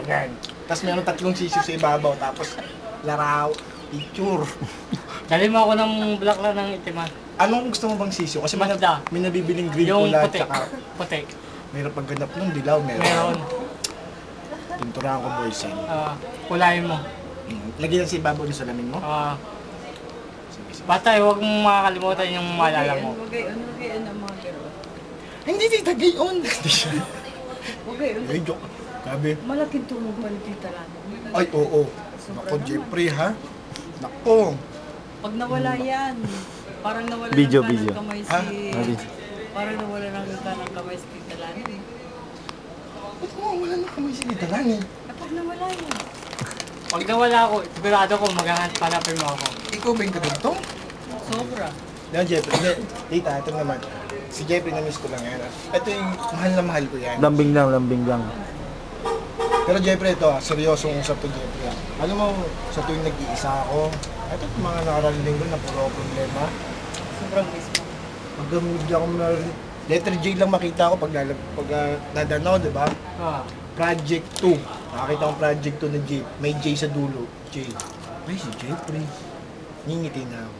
Ayan. Tapos meron 3 sisiw sa ibabaw, tapos laraw, picture. Dali mo ako ng black lang ng itiman. Anong gusto mo bang sisiw? Kasi Mazda. may nabibiling green Yung pula, puti. tsaka Puti. mayroon pagganap nun, dilaw, Meron. Tinturahan ko boys yan. Kulayin mo. Lagyan sa ibabaw yung salamin mo? Sige, sige. Patay, huwag mong makakalimutan yung maalala mo. Wagayon ang mga garo. Hindi, tita, gayon. Hindi siya. Wagayon. Ay, joke. Sabi, Malaking tulong pa ni Tita Lana. ay, oo. Nako, Jeffrey, ha? Nako. Pag nawala yan, parang nawala Video, ng video. kanang kamay Ha? si... Parang nawala ng kanang kamay si Tita Lana. Ba't mo wala na kamay si Tita Lani? Kapag nawala yan. Pag nawala ako, sigurado ko maghanapin mo ako. Ikaw ba yung kadugtong? Sobra. Yan, Jeffrey. Hindi, tita, ito naman. Si Jeffrey na-miss ko lang yan. Ito yung mahal na mahal ko yan. Lambing lang, lambing lang. Pero Jeffrey, ito seryosong usap to Jeffrey. Alam mo, sa tuwing nag-iisa ako, ito yung mga nakaraang linggo na puro problema. Sobrang mismo. Pag bigla akong letter J lang makita ko pag dadanaw, di ba? Project 2. Nakakita kong Project 2 na J. May J sa dulo. J. Ay, si Jeffrey. Ngingiti na ako.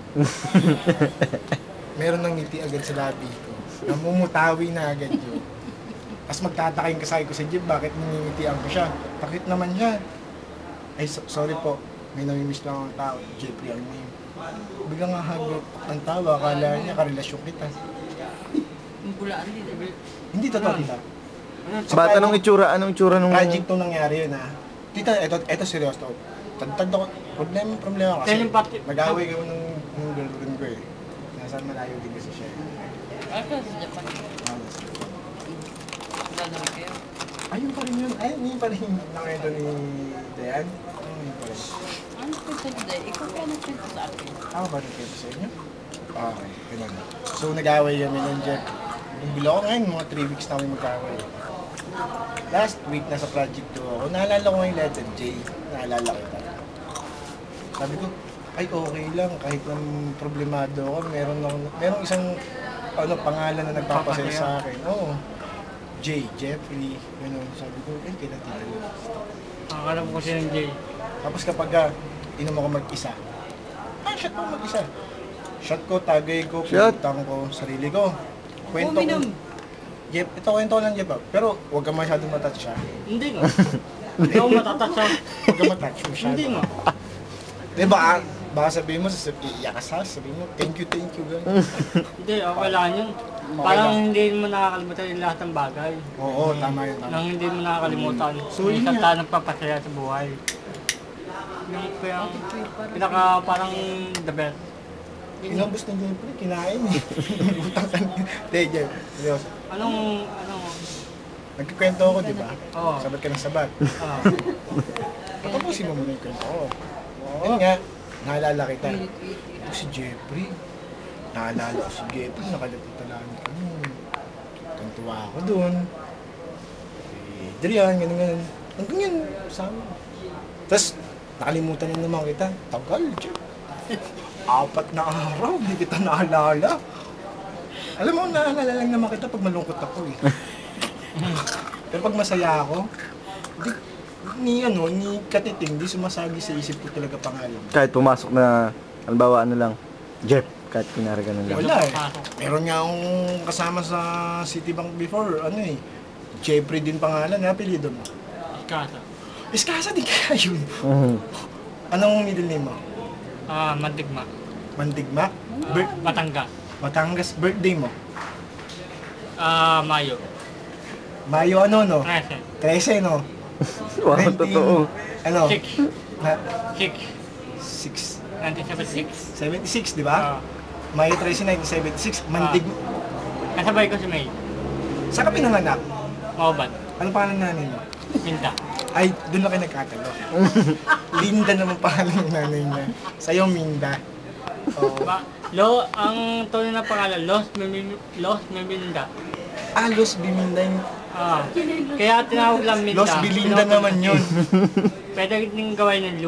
Meron ng ngiti agad sa labi ko. Namumutawi na agad yun. Tapos magtataka yung kasay ko sa Jeep, bakit nangingitian ko siya? Takit naman siya. Ay, sorry po. May namimiss lang ang tao. Jeffrey ang name. Biglang nga hagot ng tao. Akala niya karelasyon kita. Yung pulaan din. Hindi totoo, tita. Bata, anong itsura nung... Project 2 nangyari yun, ha? Tita, eto seryoso. Tantad ako. Problema kasi. Kaya yung party- Nag-away kami ng girlfriend ko, eh. Nasaan malayo din kasi siya. Aka sa Japan. Gano'n kayo. Ayun pa rin yun. Ayun, yun pa rin yung nakita ni Dayan. Ayun pa rin. Ano ko sa Day? Ikaw kaya nagkwento sa akin. Ako ba nagkita sa inyo? Okay, ganun. So nag-away kami ng Jeff. Yung bilo ko ngayon, mga 3 weeks na kami mag-away. Last week, nasa project 2 ako. Naalala ko yung letter J. Naalala kita. Sabi ko, ay okay lang. Kahit nang problemado ako, merong isang pangalan na nagpapasaya sa akin. Oo. J, Jeffrey, gano'n. Sabi ko, ay, kinatilo. Akala ko kasi ng Jay. Tapos kapag inom ako mag-isa, shot ako mag-isa. Shot ko, tagay ko, Shot. putang ko, sarili ko. Kwento ko. Uminom. Jeff, ito kwento ko lang, Jeff. Pero huwag ka masyadong matouch siya. Hindi nga. Hindi ako matatatsa. Huwag ka matouch masyado. Hindi nga. Diba, baka sabihin mo, iyak ka sa, sabihin mo, thank you, gano'n. Hindi, okay lang yun. Okay Parang lang. hindi mo nakakalimutan yung lahat ng bagay. Oo, tama yun. Tama. Nang hindi mo nakakalimutan. So, yun Isang nga. tayo nagpapasaya sa buhay. Yung kaya, pinaka parang the best. Inubos ni Jeffrey, kinain eh. Butang ka. Hindi, Jeff, seryoso. Anong, Nagkikwento ako, di ba? Oo. Sabat ka ng sabat. ah, Patapusin mo muna yung kwento ko. Yun nga, naalala kita. Ito si Jeffrey. Naalala ko si Jeffrey, nakalapit talaga kami. Tuntua ako doon. Adrian, ganun. Hanggang yan, sama. Tapos, nakalimutan na naman kita. Tagal, Jeff. 4 na araw, hindi kita naalala. Alam mo, naalala lang naman kita pag malungkot ako eh. Pero pag masaya ako, ni katiting, di sumasagi sa isip ko talaga pangalan. Kahit pumasok na, halimbawa ano lang, Jeff, kahit pinari ka na lang. Wala eh. Meron nga akong kasama sa Citibank before, Jeffrey din pangalan, apelido mo. kasa. Iskasa din kaya yun. Mhm. Anong middle name mo? Mantigma. Mandigma? Batangas. Batangas, birthday mo? Mayo. Mayo ano, no? 13. 13, no? Wow, totoo. Ano? 6. Na, 6. 6? 76, 1976. di ba? Mayo 13, 1976. Mandig... Kasabay ko si May. Saan ka pinanganak? Mauban. Anong pangalan ng nanay mo? Minda. Ay, doon na kayo nagkatalo. Linda naman pangalan ng nanay niya. Sa'yo, Minda. Oo. Ang tunay na pangalan, Los Meminda. Los Biminda yung... Kaya tinawag lang Minda. Los Bilinda naman yun. Pwede din gawin ng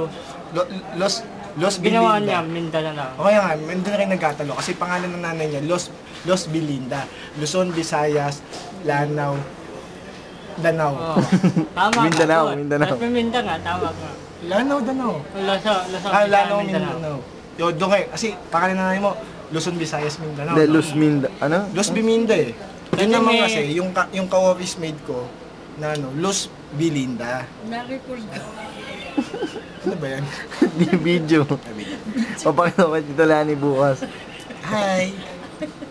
Los. Los Ginawa Bilinda. niya, Minda na lang. O kaya nga, doon na kayo nagkatalo. Kasi pangalan ng nanay niya, Los Bilinda. Luzon, Visayas, Lanao, Danau. Oo. Tama ka. Mindanao, doon. Mindanao. Tapos may Mindanao, tama ka. Lanao, Danau. Lasa, Lanao, Mindanao. Yo, doon kayo. Kasi, pakalan na mo, Luzon, Visayas, Mindanao. Hindi, no? Luz Minda, ano? Luz Biminda eh. Kasi Yun naman may- kasi, yung ka-office mate ko, na ano, Luz Bilinda. Na-record ko. Ano ba yan? Di video. Papakita ko kay Tito Lani bukas. Hi!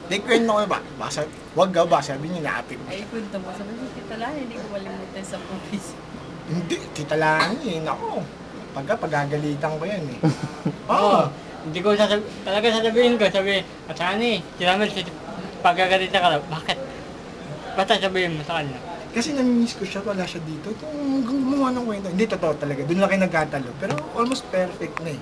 Di kwento ko ba? Basa, wag ka ba? Sabi niya, naapit. Ay, kwento mo. Sabi ko, kita lang, hindi ko malimutan sa office. Hindi, kita lang eh. Nako. Pagagalitan ko yan eh. Oo. Oh. Hindi ko talaga sasabihin ko, at Sunny, sinamil pagkagalitan ka lang, bakit? Basta sabihin mo sa kanya. Kasi namimiss ko siya, wala siya dito. Ito, gumawa ng kwento. Hindi, totoo talaga. Doon lang kayo nagkatalo. Pero almost perfect na eh.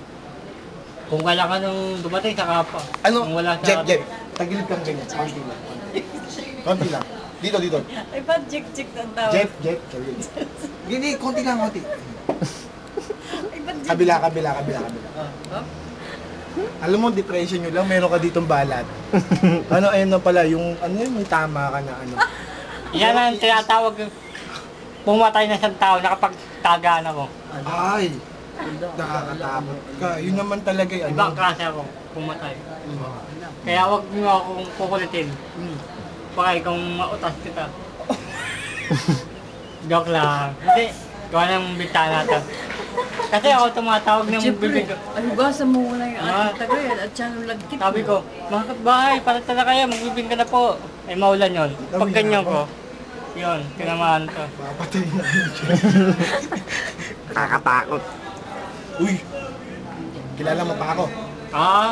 Kung wala ka nung dumating sa kapa. Ano? Kung wala Jeff, Jeff. Tagilid kang ganyan. Konti lang. Konti lang. Dito, dito. Ay, ba't jik-jik ang tawag? Jeff, Jeff. Tagilid. Hindi, konti lang, konti. Ay, ba't jik-jik? Kabila. Oh, Alam mo, depression nyo lang, meron ka ditong balat. Ano, ayun na pala, yung, ano yun, may tama ka na ano. Yan ang tinatawag yung pumatay na isang tao, nakapagtagaan ako. Ay, nakakatakot ka. Yun naman talaga yung Ibang ano. klase ako, pumatay. Kaya wag mo akong kukulitin. Baka ikaw mautas kita. Joke lang. Hindi, gawa ng bintana natin. Kasi ako tumatawag ng Siyempre, bibig ko. ay, hugasan mo muna yung Ah. ating tagay at siya nung lagkit mo. Sabi ko, mga kapbahay, para talaga kayo, magbibing ka na po. Eh, maulan yun. Pag ganyan ko, yun, tinamaan ko. Papatay na yun. Nakakatakot. Uy, kilala mo pa ako. Ah,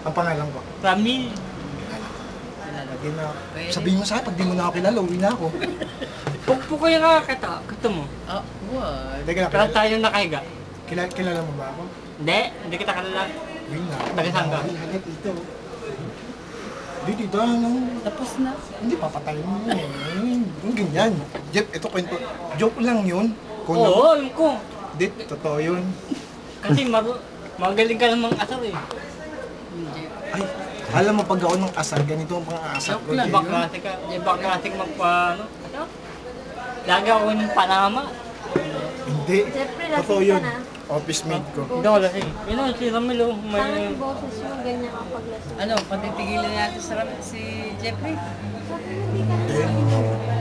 Ang pangalan ko. Ramil. Lagi na. Sabihin mo sa akin, pag di mo na ako kilala, uwi na ako. Pukpuk ko yung kakakita. Gusto mo? Ah, what? Hindi ka Kaya kilala. tayo nakahiga. Kilala mo ba ako? Hindi kita kalala. Uwi na ako. Taga-saan ka? Hanggat dito. Dito, ano? Tapos na. Hindi, papatayin mo. Yung ganyan. Jeff, ito kwento. Joke lang yun. Kung Oo, yun ko. Dit, totoo yun. Kasi magaling ka namang asar eh. Hindi. Ay, alam mo pag ako ng asal, ganito ang pang-aasal ko. Joke lang. Ibang klase ka. Ibang klase magpa, ano? Lagi ako yung panama. Hindi. Siyempre, Totoo lasing yun. ka na. Office mate ko. Hindi ako lasing. Yun o, si Ramilo. Parang May... yung boses yung ganyan kapag lasing. Ano, patitigilan natin sa si Jeffrey? Bakit hindi ka na?